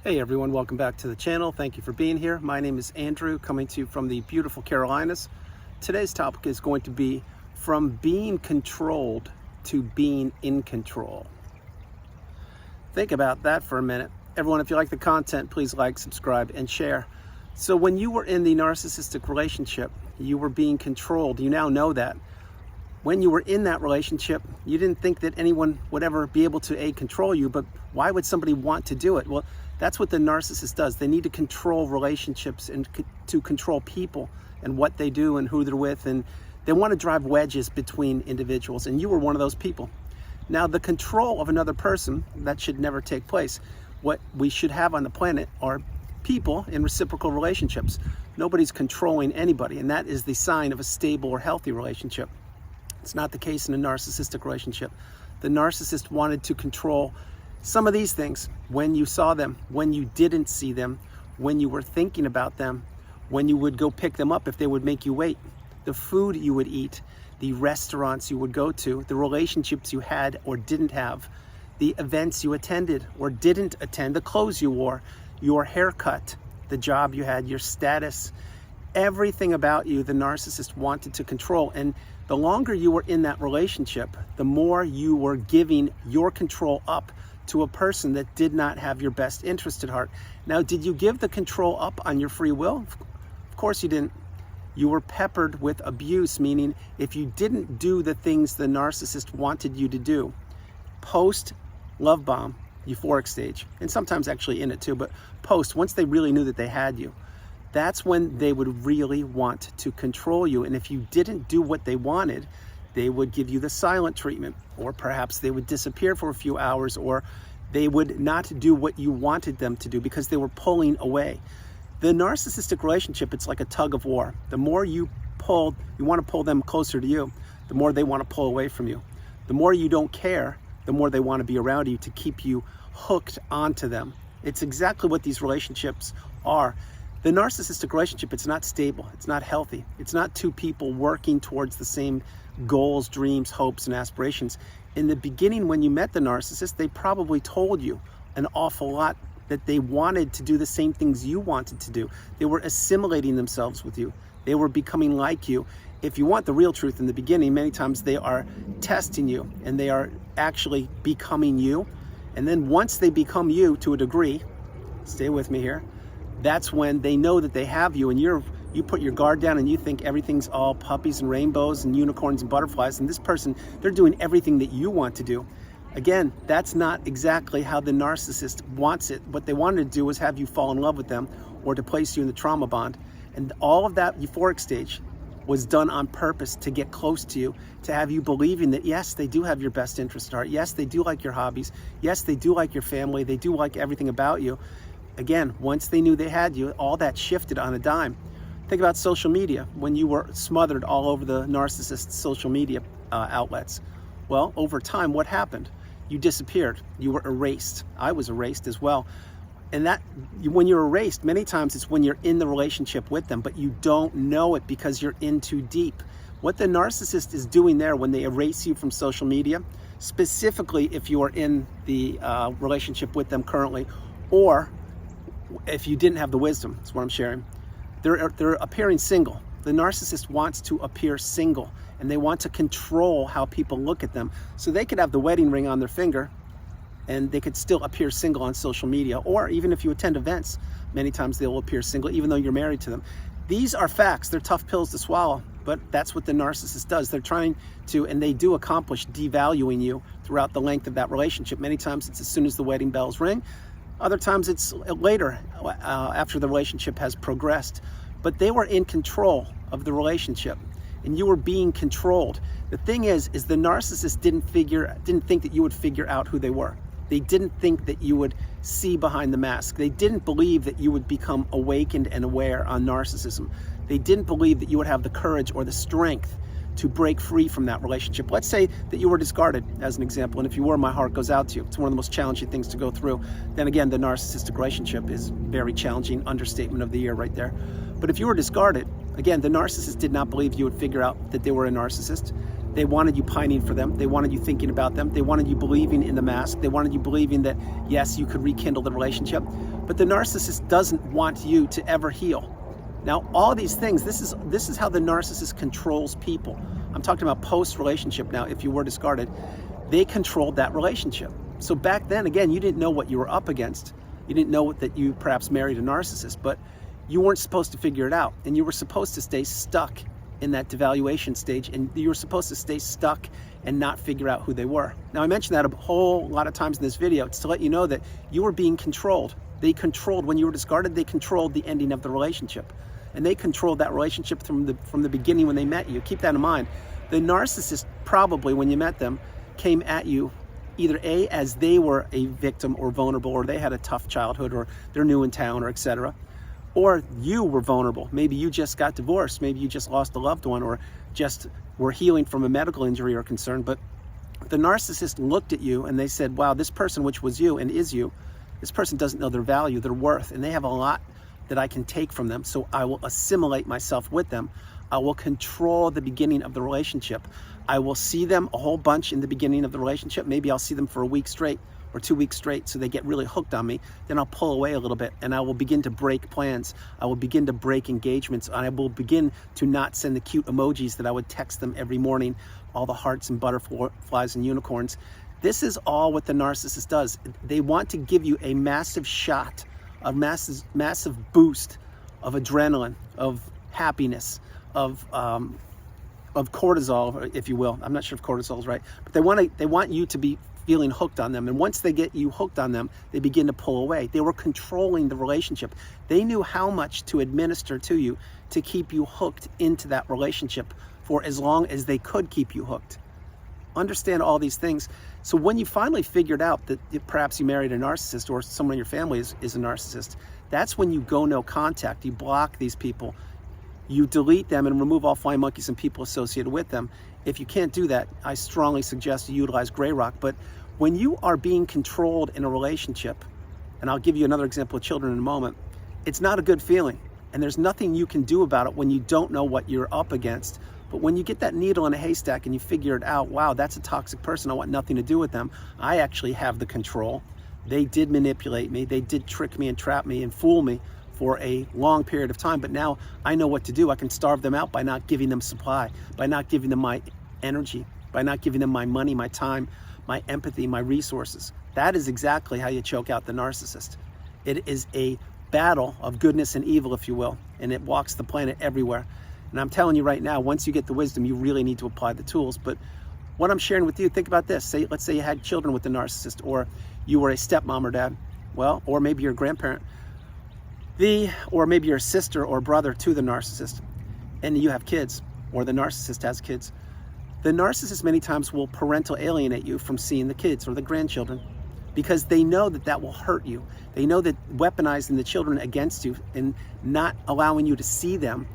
Hey everyone, welcome back to the channel. Thank you for being here. My name is Andrew, coming to you from the beautiful Carolinas. Today's topic is going to be from being controlled to being in control. Think about that for a minute. Everyone, if you like the content, please like, subscribe, and share. So when you were in the narcissistic relationship, you were being controlled. You now know that. When you were in that relationship, you didn't think that anyone would ever be able to control you, but why would somebody want to do it? Well, that's what the narcissist does. They need to control relationships and to control people and what they do and who they're with, and they want to drive wedges between individuals, and you were one of those people. Now, the control of another person, that should never take place. What we should have on the planet are people in reciprocal relationships. Nobody's controlling anybody, and that is the sign of a stable or healthy relationship. It's not the case in a narcissistic relationship. The narcissist wanted to control some of these things: when you saw them, when you didn't see them, when you were thinking about them, when you would go pick them up if they would make you wait, the food you would eat, the restaurants you would go to, the relationships you had or didn't have, the events you attended or didn't attend, the clothes you wore, your haircut, the job you had, your status, everything about you the narcissist wanted to control. And the longer you were in that relationship, the more you were giving your control up to a person that did not have your best interest at heart. Now, did you give the control up on your free will? Of course you didn't. You were peppered with abuse, meaning if you didn't do the things the narcissist wanted you to do, post love bomb, euphoric stage, and sometimes actually in it too, but post, once they really knew that they had you, that's when they would really want to control you. And if you didn't do what they wanted, they would give you the silent treatment, or perhaps they would disappear for a few hours, or they would not do what you wanted them to do because they were pulling away. The narcissistic relationship, it's like a tug of war. The more you want to pull them closer to you, the more they want to pull away from you. The more you don't care, the more they want to be around you to keep you hooked onto them. It's exactly what these relationships are. The narcissistic relationship, it's not stable, it's not healthy. It's not two people working towards the same goals, dreams, hopes, and aspirations. In the beginning, when you met the narcissist, they probably told you an awful lot that they wanted to do the same things you wanted to do. They were assimilating themselves with you. They were becoming like you. If you want the real truth, in the beginning, many times they are testing you and they are actually becoming you. And then once they become you to a degree, stay with me here, that's when they know that they have you, and you put your guard down and you think everything's all puppies and rainbows and unicorns and butterflies, and this person, they're doing everything that you want to do. Again, that's not exactly how the narcissist wants it. What they wanted to do was have you fall in love with them or to place you in the trauma bond. And all of that euphoric stage was done on purpose to get close to you, to have you believing that yes, they do have your best interest at heart. Yes, they do like your hobbies. Yes, they do like your family. They do like everything about you. Again, once they knew they had you, all that shifted on a dime. Think about social media. When you were smothered all over the narcissist's social media outlets, well, over time, what happened? You disappeared. You were erased. I was erased as well. And when you're erased, many times it's when you're in the relationship with them, but you don't know it because you're in too deep. What the narcissist is doing there when they erase you from social media, specifically if you are in the relationship with them currently, or if you didn't have the wisdom, that's what I'm sharing, they're appearing single. The narcissist wants to appear single, and they want to control how people look at them. So they could have the wedding ring on their finger, and they could still appear single on social media. Or even if you attend events, many times they will appear single, even though you're married to them. These are facts. They're tough pills to swallow, but that's what the narcissist does. They're trying to, and they do accomplish, devaluing you throughout the length of that relationship. Many times it's as soon as the wedding bells ring. Other times it's later, after the relationship has progressed. But they were in control of the relationship, and you were being controlled. The thing is the narcissist didn't think that you would figure out who they were. They didn't think that you would see behind the mask. They didn't believe that you would become awakened and aware on narcissism. They didn't believe that you would have the courage or the strength to break free from that relationship. Let's say that you were discarded, as an example, and if you were, my heart goes out to you. It's one of the most challenging things to go through. Then again, the narcissistic relationship is very challenging, understatement of the year right there. But if you were discarded, again, the narcissist did not believe you would figure out that they were a narcissist. They wanted you pining for them. They wanted you thinking about them. They wanted you believing in the mask. They wanted you believing that, yes, you could rekindle the relationship. But the narcissist doesn't want you to ever heal. Now, all these things, this is how the narcissist controls people. I'm talking about post-relationship now. If you were discarded, they controlled that relationship. So back then, again, you didn't know what you were up against. You didn't know that you perhaps married a narcissist, but you weren't supposed to figure it out. And you were supposed to stay stuck in that devaluation stage, and you were supposed to stay stuck and not figure out who they were. Now, I mentioned that a whole lot of times in this video. It's to let you know that you were being controlled. They controlled, when you were discarded, they controlled the ending of the relationship. And they controlled that relationship from the beginning when they met you. Keep that in mind. The narcissist probably, when you met them, came at you either A, as they were a victim or vulnerable, or they had a tough childhood, or they're new in town, or etc. Or you were vulnerable. Maybe you just got divorced. Maybe you just lost a loved one, or just were healing from a medical injury or concern. But the narcissist looked at you and they said, wow, this person, which was you and is you, this person doesn't know their value, their worth, and they have a lot that I can take from them. So I will assimilate myself with them. I will control the beginning of the relationship. I will see them a whole bunch in the beginning of the relationship. Maybe I'll see them for a week straight or 2 weeks straight, so they get really hooked on me. Then I'll pull away a little bit, and I will begin to break plans. I will begin to break engagements. I will begin to not send the cute emojis that I would text them every morning, all the hearts and butterflies and unicorns. This is all what the narcissist does. They want to give you a massive shot, a massive boost of adrenaline, of happiness, of cortisol, if you will. I'm not sure if cortisol is right, but they want you to be feeling hooked on them. And once they get you hooked on them, they begin to pull away. They were controlling the relationship. They knew how much to administer to you to keep you hooked into that relationship for as long as they could keep you hooked. Understand all these things. So when you finally figured out that perhaps you married a narcissist, or someone in your family is a narcissist, that's when you go no contact. You block these people. You delete them and remove all flying monkeys and people associated with them. If you can't do that, I strongly suggest you utilize Gray Rock. But when you are being controlled in a relationship, and I'll give you another example of children in a moment, it's not a good feeling. And there's nothing you can do about it when you don't know what you're up against. But when you get that needle in a haystack and you figure it out, wow, that's a toxic person, I want nothing to do with them. I actually have the control. They did manipulate me. They did trick me and trap me and fool me for a long period of time, but now I know what to do. I can starve them out by not giving them supply, by not giving them my energy, by not giving them my money, my time, my empathy, my resources. That is exactly how you choke out the narcissist. It is a battle of goodness and evil, if you will, and it walks the planet everywhere. And I'm telling you right now, once you get the wisdom, you really need to apply the tools. But what I'm sharing with you, think about this. Let's say you had children with the narcissist, or you were a stepmom or dad, well, or maybe you're a grandparent, or maybe you're a sister or brother to the narcissist, and you have kids, or the narcissist has kids. The narcissist many times will parental alienate you from seeing the kids or the grandchildren, because they know that that will hurt you. They know that weaponizing the children against you and not allowing you to see them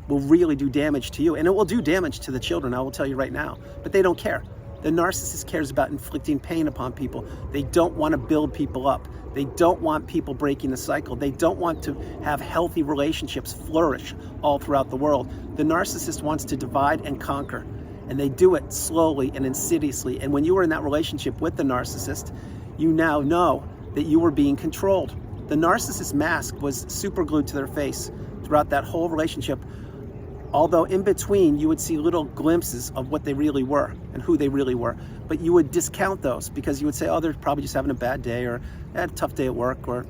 will really do damage to you. And it will do damage to the children, I will tell you right now, but they don't care. The narcissist cares about inflicting pain upon people. They don't want to build people up. They don't want people breaking the cycle. They don't want to have healthy relationships flourish all throughout the world. The narcissist wants to divide and conquer, and they do it slowly and insidiously. And when you were in that relationship with the narcissist, you now know that you were being controlled. The narcissist mask was super glued to their face throughout that whole relationship, although in between you would see little glimpses of what they really were and who they really were. But you would discount those because you would say, oh, they're probably just having a bad day, or they had a tough day at work, or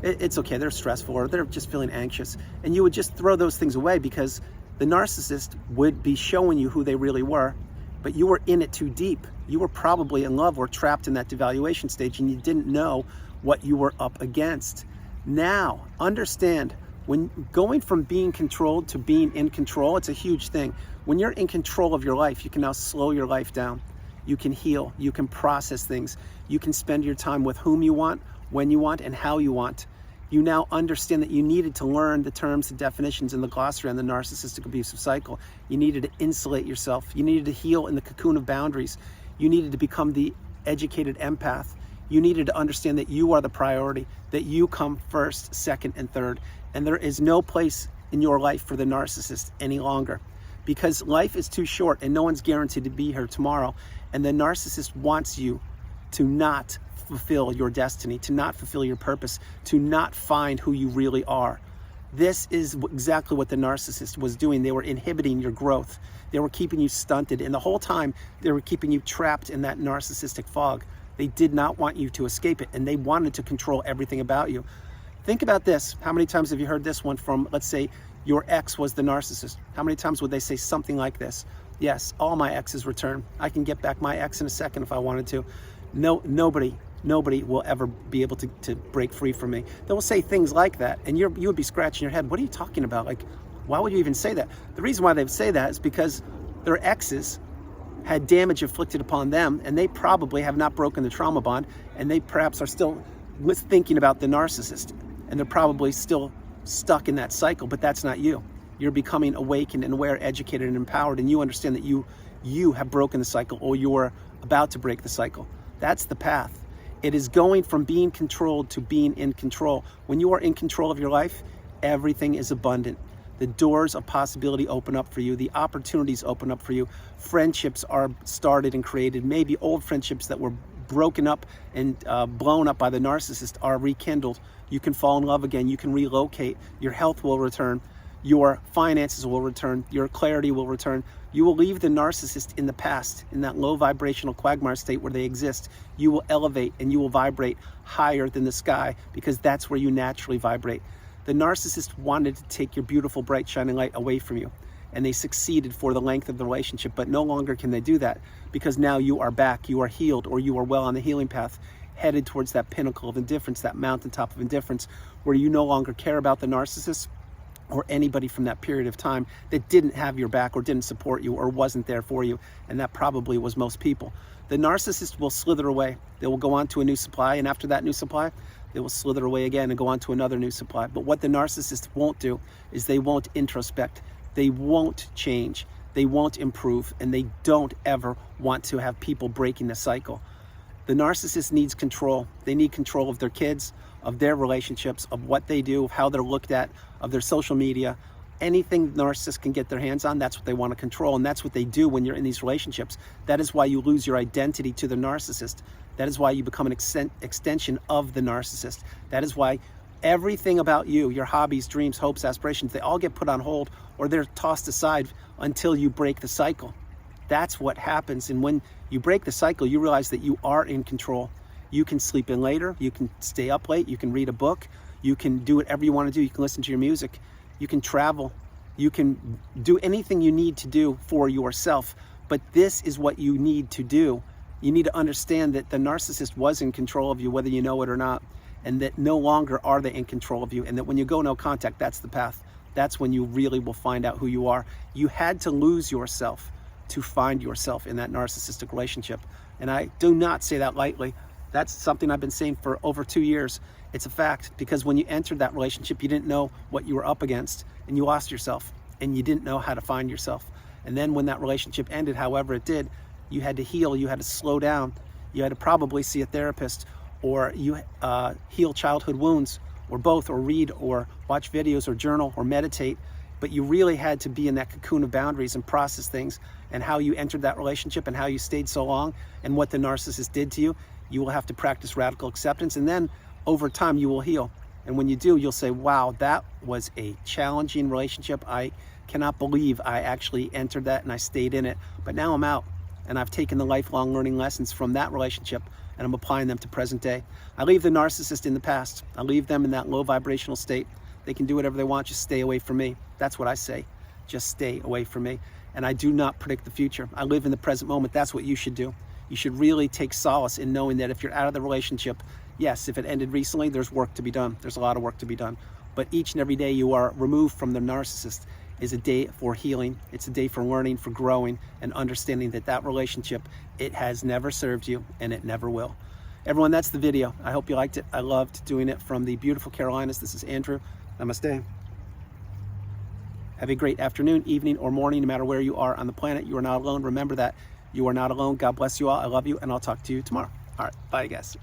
it's okay, they're stressful, or they're just feeling anxious. And you would just throw those things away because the narcissist would be showing you who they really were, but you were in it too deep. You were probably in love or trapped in that devaluation stage, and you didn't know what you were up against. Now, understand, when going from being controlled to being in control, it's a huge thing. When you're in control of your life, you can now slow your life down. You can heal, you can process things. You can spend your time with whom you want, when you want, and how you want. You now understand that you needed to learn the terms and definitions in the glossary on the narcissistic abusive cycle. You needed to insulate yourself. You needed to heal in the cocoon of boundaries. You needed to become the educated empath. You needed to understand that you are the priority, that you come first, second, and third. And there is no place in your life for the narcissist any longer. because life is too short and no one's guaranteed to be here tomorrow. And the narcissist wants you to not fulfill your destiny, to not fulfill your purpose, to not find who you really are. This is exactly what the narcissist was doing. They were inhibiting your growth. They were keeping you stunted. And the whole time, they were keeping you trapped in that narcissistic fog. They did not want you to escape it, and they wanted to control everything about you. Think about this. How many times have you heard this one from, let's say, your ex was the narcissist? How many times would they say something like this? Yes, all my exes return. I can get back my ex in a second if I wanted to. No, nobody will ever be able to break free from me. They will say things like that, and you would be scratching your head. What are you talking about? Like, why would you even say that? The reason why they would say that is because their exes had damage inflicted upon them, and they probably have not broken the trauma bond, and they perhaps are still thinking about the narcissist, and they're probably still stuck in that cycle, but that's not you. You're becoming awakened and aware, educated and empowered, and you understand that you have broken the cycle, or you're about to break the cycle. That's the path. It is going from being controlled to being in control. When you are in control of your life, everything is abundant. The doors of possibility open up for you. The opportunities open up for you. Friendships are started and created. Maybe old friendships that were broken up and blown up by the narcissist are rekindled. You can fall in love again. You can relocate. Your health will return. Your finances will return. Your clarity will return. You will leave the narcissist in the past, in that low vibrational quagmire state where they exist. You will elevate and you will vibrate higher than the sky, because that's where you naturally vibrate. The narcissist wanted to take your beautiful, bright, shining light away from you, and they succeeded for the length of the relationship, but no longer can they do that, because now you are back, you are healed, or you are well on the healing path, headed towards that pinnacle of indifference, that mountaintop of indifference, where you no longer care about the narcissist or anybody from that period of time that didn't have your back or didn't support you or wasn't there for you, and that probably was most people. The narcissist will slither away. They will go on to a new supply, and after that new supply, they will slither away again and go on to another new supply. But what the narcissist won't do is they won't introspect. They won't change. They won't improve, and they don't ever want to have people breaking the cycle. The narcissist needs control. They need control of their kids, of their relationships, of what they do, of how they're looked at, of their social media. Anything narcissists can get their hands on, that's what they want to control, and that's what they do when you're in these relationships. That is why you lose your identity to the narcissist. That is why you become an extension of the narcissist. That is why everything about you, your hobbies, dreams, hopes, aspirations, they all get put on hold, or they're tossed aside until you break the cycle. That's what happens. And when you break the cycle, you realize that you are in control. You can sleep in later, you can stay up late, you can read a book, you can do whatever you want to do, you can listen to your music, you can travel, you can do anything you need to do for yourself. But this is what you need to do. You need to understand that the narcissist was in control of you, whether you know it or not, and that no longer are they in control of you, and that when you go no contact, that's the path. That's when you really will find out who you are. You had to lose yourself to find yourself in that narcissistic relationship. And I do not say that lightly. That's something I've been saying for over 2 years. It's a fact, because when you entered that relationship, you didn't know what you were up against, and you lost yourself, and you didn't know how to find yourself. And then when that relationship ended, however it did, you had to heal, you had to slow down, you had to probably see a therapist, or you heal childhood wounds, or both, or read, or watch videos, or journal, or meditate. But you really had to be in that cocoon of boundaries and process things, and how you entered that relationship and how you stayed so long and what the narcissist did to you. You will have to practice radical acceptance, and then over time you will heal. And when you do, you'll say, wow, that was a challenging relationship. I cannot believe I actually entered that and I stayed in it. But now I'm out, and I've taken the lifelong learning lessons from that relationship, and I'm applying them to present day. I leave the narcissist in the past. I leave them in that low vibrational state. They can do whatever they want, just stay away from me. That's what I say. Just stay away from me. And I do not predict the future. I live in the present moment. That's what you should do. You should really take solace in knowing that if you're out of the relationship, yes, if it ended recently, there's work to be done. There's a lot of work to be done. But each and every day you are removed from the narcissist is a day for healing. It's a day for learning, for growing, and understanding that that relationship, it has never served you, and it never will. Everyone, that's the video. I hope you liked it. I loved doing it from the beautiful Carolinas. This is Andrew. Namaste. Have a great afternoon, evening, or morning, no matter where you are on the planet. You are not alone. Remember that. You are not alone. God bless you all. I love you, and I'll talk to you tomorrow. All right. Bye, guys.